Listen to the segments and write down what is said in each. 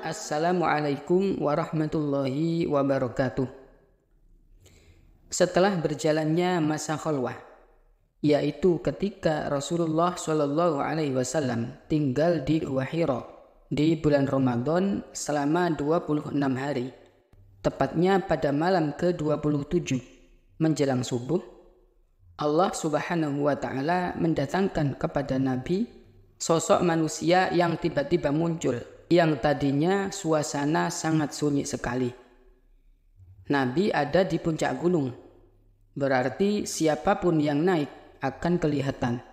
Assalamualaikum warahmatullahi wabarakatuh. Setelah berjalannya masa khalwah, yaitu ketika Rasulullah SAW tinggal di Gua Hira di bulan Ramadan selama 26 hari, tepatnya pada malam ke-27 menjelang subuh, Allah Subhanahu wa Ta'ala mendatangkan kepada Nabi sosok manusia yang tiba-tiba muncul, yang tadinya suasana sangat sunyi sekali. Nabi ada di puncak gunung, berarti siapapun yang naik akan kelihatan.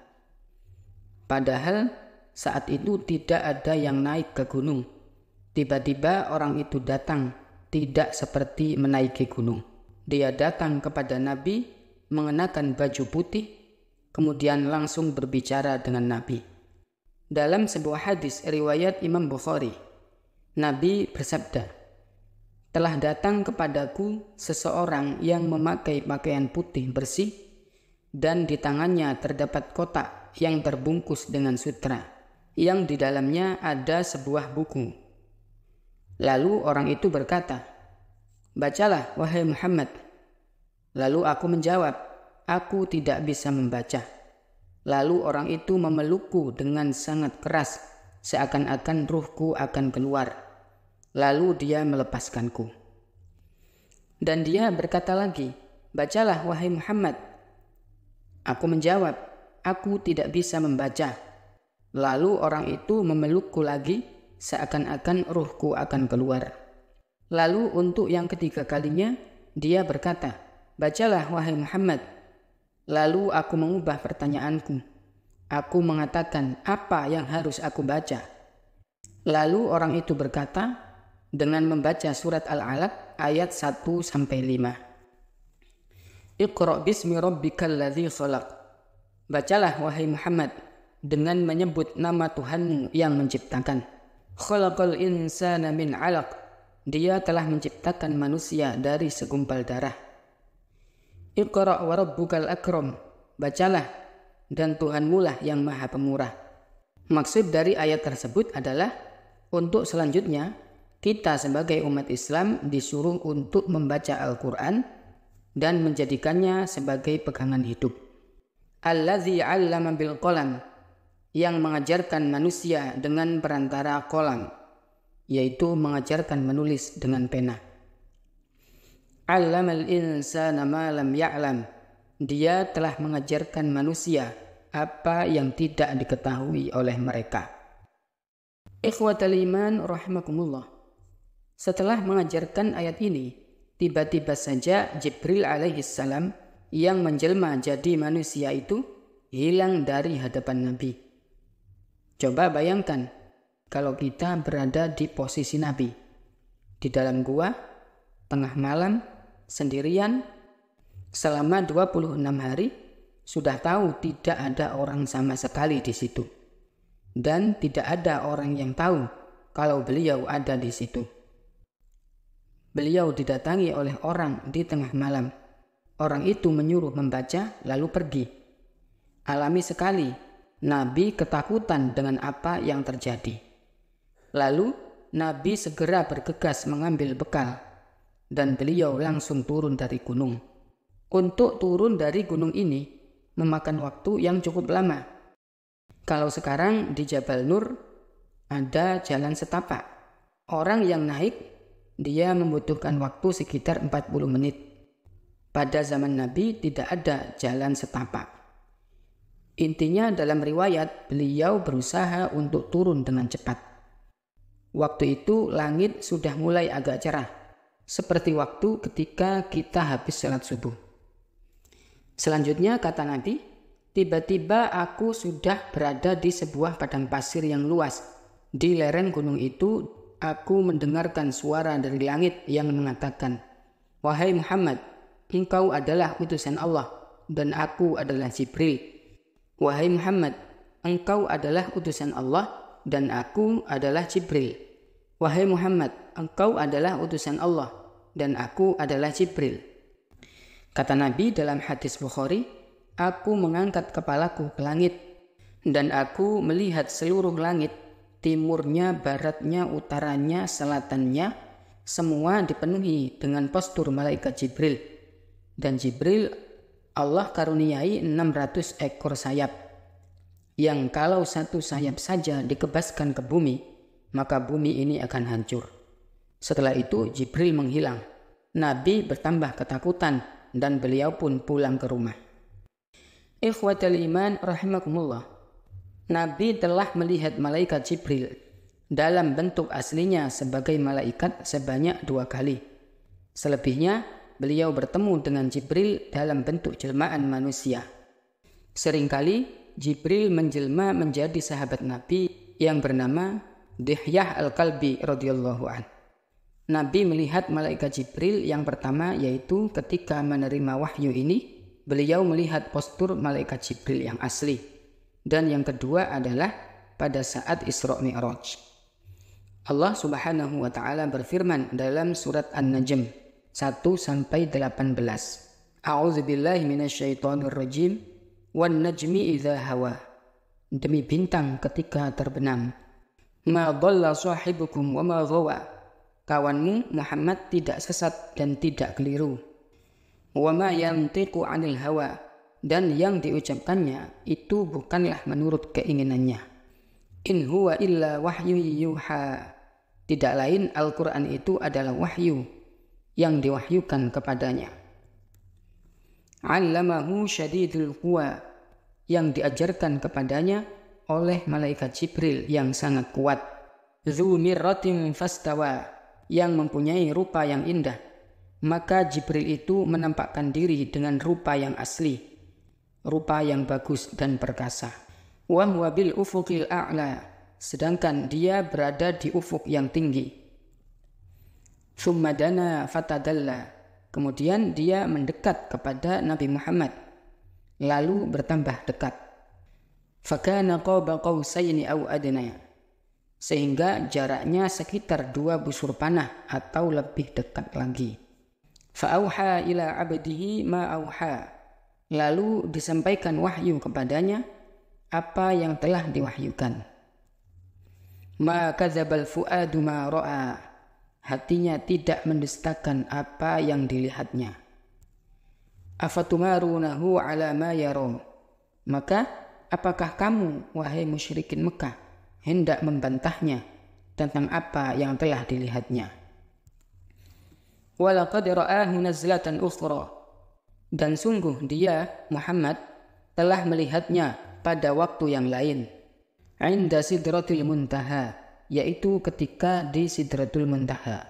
Padahal saat itu tidak ada yang naik ke gunung. Tiba-tiba orang itu datang, tidak seperti menaiki gunung. Dia datang kepada Nabi mengenakan baju putih, kemudian langsung berbicara dengan Nabi. Dalam sebuah hadis riwayat Imam Bukhari, Nabi bersabda, "Telah datang kepadaku seseorang yang memakai pakaian putih bersih dan di tangannya terdapat kotak yang terbungkus dengan sutra, yang di dalamnya ada sebuah buku." Lalu orang itu berkata, "Bacalah, wahai Muhammad." Lalu aku menjawab, "Aku tidak bisa membaca." Lalu orang itu memelukku dengan sangat keras, seakan-akan ruhku akan keluar. Lalu dia melepaskanku. Dan dia berkata lagi, "Bacalah, wahai Muhammad." Aku menjawab, "Aku tidak bisa membaca." Lalu orang itu memelukku lagi, seakan-akan ruhku akan keluar. Lalu untuk yang ketiga kalinya, dia berkata, "Bacalah, wahai Muhammad." Lalu aku mengubah pertanyaanku. Aku mengatakan, "Apa yang harus aku baca?" Lalu orang itu berkata, dengan membaca surat Al-Alaq ayat 1-5. "Iqra' bismi rabbikal ladzi khalaq." Bacalah, wahai Muhammad, dengan menyebut nama Tuhanmu yang menciptakan. "Khalaqal insana min 'alaq." Dia telah menciptakan manusia dari segumpal darah. "Iqra' wa rabbukal akram." Bacalah, dan Tuhanmu lah yang maha pemurah. Maksud dari ayat tersebut adalah untuk selanjutnya kita sebagai umat Islam disuruh untuk membaca Al-Quran dan menjadikannya sebagai pegangan hidup. Allazi 'allama bil qalam, yang mengajarkan manusia dengan perantara qalam, yaitu mengajarkan menulis dengan pena. 'Allamal insana ma lam ya'lam, dia telah mengajarkan manusia apa yang tidak diketahui oleh mereka. Ikhwatal iman rahimakumullah. Setelah mengajarkan ayat ini, tiba-tiba saja Jibril alaihissalam yang menjelma jadi manusia itu hilang dari hadapan Nabi. Coba bayangkan kalau kita berada di posisi Nabi, di dalam gua, tengah malam, sendirian, selama 26 hari, sudah tahu tidak ada orang sama sekali di situ. Dan tidak ada orang yang tahu kalau beliau ada di situ. Beliau didatangi oleh orang di tengah malam. Orang itu menyuruh membaca lalu pergi. Alami sekali, Nabi ketakutan dengan apa yang terjadi. Lalu Nabi segera bergegas mengambil bekal, dan beliau langsung turun dari gunung. Untuk turun dari gunung ini memakan waktu yang cukup lama. Kalau sekarang di Jabal Nur ada jalan setapak. Orang yang naik, dia membutuhkan waktu sekitar 40 menit. Pada zaman Nabi tidak ada jalan setapak. Intinya dalam riwayat, beliau berusaha untuk turun dengan cepat. Waktu itu langit sudah mulai agak cerah, seperti waktu ketika kita habis salat subuh. Selanjutnya kata Nabi, tiba-tiba aku sudah berada di sebuah padang pasir yang luas. Di lereng gunung itu, aku mendengarkan suara dari langit yang mengatakan, "Wahai Muhammad, engkau adalah utusan Allah, dan aku adalah Jibril. Wahai Muhammad, engkau adalah utusan Allah, dan aku adalah Jibril. Wahai Muhammad, engkau adalah utusan Allah, dan aku adalah Jibril." Kata Nabi dalam hadis Bukhari, "Aku mengangkat kepalaku ke langit, dan aku melihat seluruh langit timurnya, baratnya, utaranya, selatannya, semua dipenuhi dengan postur malaikat Jibril. Dan Jibril Allah karuniai 600 ekor sayap, yang kalau satu sayap saja dikebaskan ke bumi, maka bumi ini akan hancur. Setelah itu Jibril menghilang. Nabi bertambah ketakutan dan beliau pun pulang ke rumah. Ikhwatal iman rahimakumullah. Nabi telah melihat malaikat Jibril dalam bentuk aslinya sebagai malaikat sebanyak 2 kali. Selebihnya beliau bertemu dengan Jibril dalam bentuk jelmaan manusia. Seringkali Jibril menjelma menjadi sahabat Nabi yang bernama Dihyah Al-Kalbi radhiyallahu anhu. Nabi melihat malaikat Jibril yang pertama, yaitu ketika menerima wahyu ini, beliau melihat postur malaikat Jibril yang asli. Dan yang kedua adalah pada saat Isra Mi'raj. Allah Subhanahu wa taala berfirman dalam surat An-Najm 1-18. A'udzubillahi minasyaitonir rajim. Wan najmi idza hawa. Demi bintang ketika terbenam. Ma dhalla sahibukum wa ma ghawa. Kawanmu Muhammad tidak sesat dan tidak keliru. Wa ma yantiqu 'anil hawa, dan yang diucapkannya itu bukanlah menurut keinginannya. In huwa illa wahyu yuha. Tidak lain Al-Quran itu adalah wahyu yang diwahyukan kepadanya. 'Allamahu syadidul quwa, yang diajarkan kepadanya oleh malaikat Jibril yang sangat kuat. Dzu mirratin fastawa, yang mempunyai rupa yang indah. Maka Jibril itu menampakkan diri dengan rupa yang asli, rupa yang bagus dan perkasa. Wa huwa bil ufuqil a'la, sedangkan dia berada di ufuk yang tinggi. Tsumma dana fatadalla, kemudian dia mendekat kepada Nabi Muhammad, lalu bertambah dekat. Fakana qaba qausaini aw adna, sehingga jaraknya sekitar 2 busur panah atau lebih dekat lagi. Fa'auha ila abdihi ma auha, lalu disampaikan wahyu kepadanya apa yang telah diwahyukan. Ma kadzabal fuadu ma ra'a, hatinya tidak mendustakan apa yang dilihatnya. Afatumarunahu ala ma yara, maka apakah kamu wahai musyrikin Mekah hendak membantahnya tentang apa yang telah dilihatnya. Walaqad ra'ahu nazlatan ukhra, dan sungguh dia Muhammad telah melihatnya pada waktu yang lain. 'Inda sidratil muntaha, yaitu ketika di Sidratul Muntaha.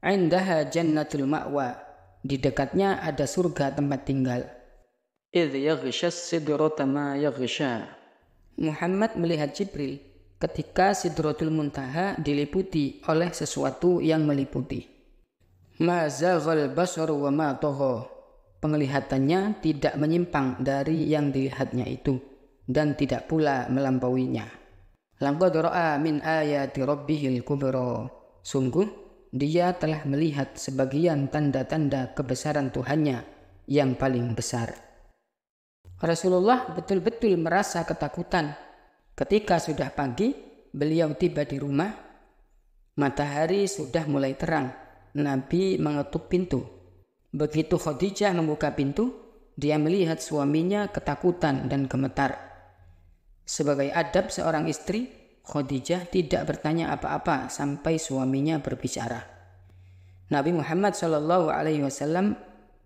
'Indaha jannatul ma'wa, di dekatnya ada surga tempat tinggal. Idh yaghshas sidrata ma yaghsha, Muhammad melihat Jibril ketika Sidratul Muntaha diliputi oleh sesuatu yang meliputi. Ma zaghal basaru wa ma tagha, penglihatannya tidak menyimpang dari yang dilihatnya itu dan tidak pula melampauinya. Laqad ra'a min ayati rabbihil kubra, sungguh dia telah melihat sebagian tanda-tanda kebesaran Tuhannya yang paling besar. Rasulullah betul-betul merasa ketakutan ketika sudah pagi beliau tiba di rumah. Matahari sudah mulai terang. Nabi mengetuk pintu. Begitu Khadijah membuka pintu, dia melihat suaminya ketakutan dan gemetar. Sebagai adab seorang istri, Khadijah tidak bertanya apa-apa sampai suaminya berbicara. Nabi Muhammad SAW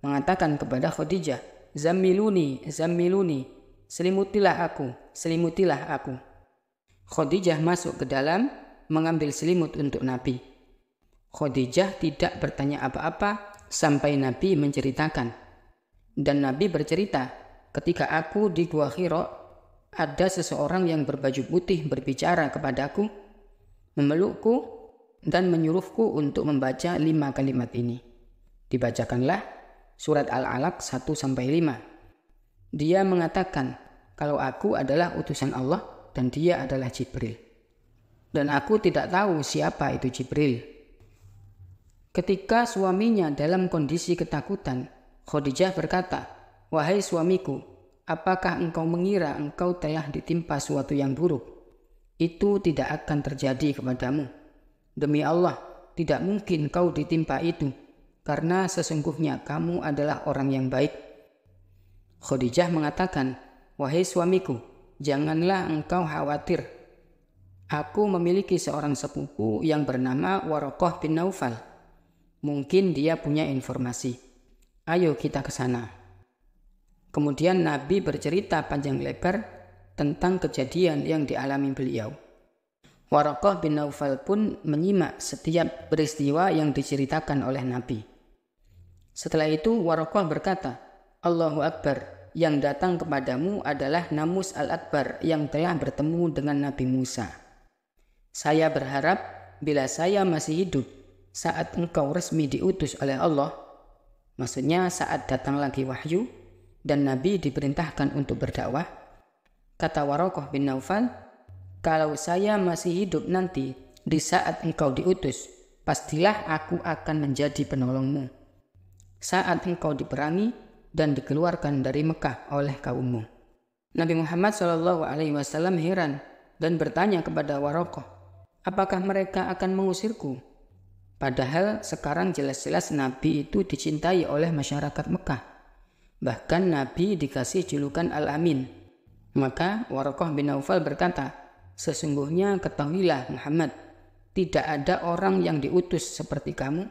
mengatakan kepada Khadijah, Zammiluni, zammiluni, selimutilah aku, selimutilah aku. Khadijah masuk ke dalam, mengambil selimut untuk Nabi. Khadijah tidak bertanya apa-apa sampai Nabi menceritakan. Dan Nabi bercerita, ketika aku di Gua Hira, ada seseorang yang berbaju putih berbicara kepadaku, memelukku, dan menyuruhku untuk membaca 5 kalimat ini. Dibacakanlah surat Al-Alaq 1-5. Dia mengatakan, kalau aku adalah utusan Allah dan dia adalah Jibril. Dan aku tidak tahu siapa itu Jibril. Ketika suaminya dalam kondisi ketakutan, Khadijah berkata, wahai suamiku, apakah engkau mengira engkau telah ditimpa suatu yang buruk? itu tidak akan terjadi kepadamu. Demi Allah, tidak mungkin kau ditimpa itu, karena sesungguhnya kamu adalah orang yang baik. Khadijah mengatakan, wahai suamiku, janganlah engkau khawatir. Aku memiliki seorang sepupu yang bernama Waraqah bin Naufal. Mungkin dia punya informasi. Ayo kita ke sana. Kemudian Nabi bercerita panjang lebar tentang kejadian yang dialami beliau. Waraqah bin Naufal pun menyimak setiap peristiwa yang diceritakan oleh Nabi. Setelah itu Waraqah berkata, Allahu Akbar, yang datang kepadamu adalah Namus al-Akbar yang telah bertemu dengan Nabi Musa. Saya berharap bila saya masih hidup saat engkau resmi diutus oleh Allah, maksudnya saat datang lagi wahyu dan Nabi diperintahkan untuk berdakwah, kata Waraqah bin Naufal, kalau saya masih hidup nanti di saat engkau diutus, pastilah aku akan menjadi penolongmu. Saat engkau diperangi dan dikeluarkan dari Mekah oleh kaummu. Nabi Muhammad SAW heran dan bertanya kepada Waraqah, apakah mereka akan mengusirku? Padahal sekarang jelas-jelas Nabi itu dicintai oleh masyarakat Mekah. Bahkan Nabi dikasih julukan Al-Amin. Maka Waraqah bin Naufal berkata, sesungguhnya ketahuilah Muhammad, tidak ada orang yang diutus seperti kamu,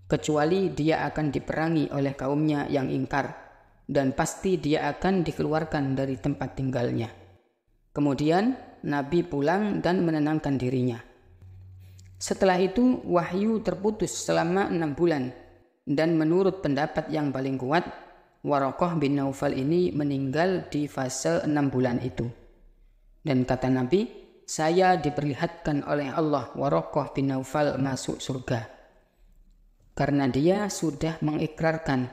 kecuali dia akan diperangi oleh kaumnya yang ingkar, dan pasti dia akan dikeluarkan dari tempat tinggalnya. Kemudian Nabi pulang dan menenangkan dirinya. Setelah itu wahyu terputus selama 6 bulan, dan menurut pendapat yang paling kuat, Waraqah bin Naufal ini meninggal di fase 6 bulan itu. Dan kata Nabi, saya diperlihatkan oleh Allah Waraqah bin Naufal masuk surga. Karena dia sudah mengikrarkan,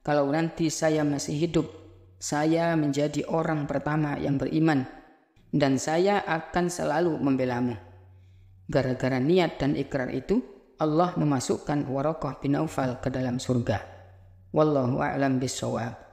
kalau nanti saya masih hidup, saya menjadi orang pertama yang beriman, dan saya akan selalu membelamu. Gara-gara niat dan ikrar itu, Allah memasukkan Waraqah bin Naufal ke dalam surga. Wallahu a'lam bishawab.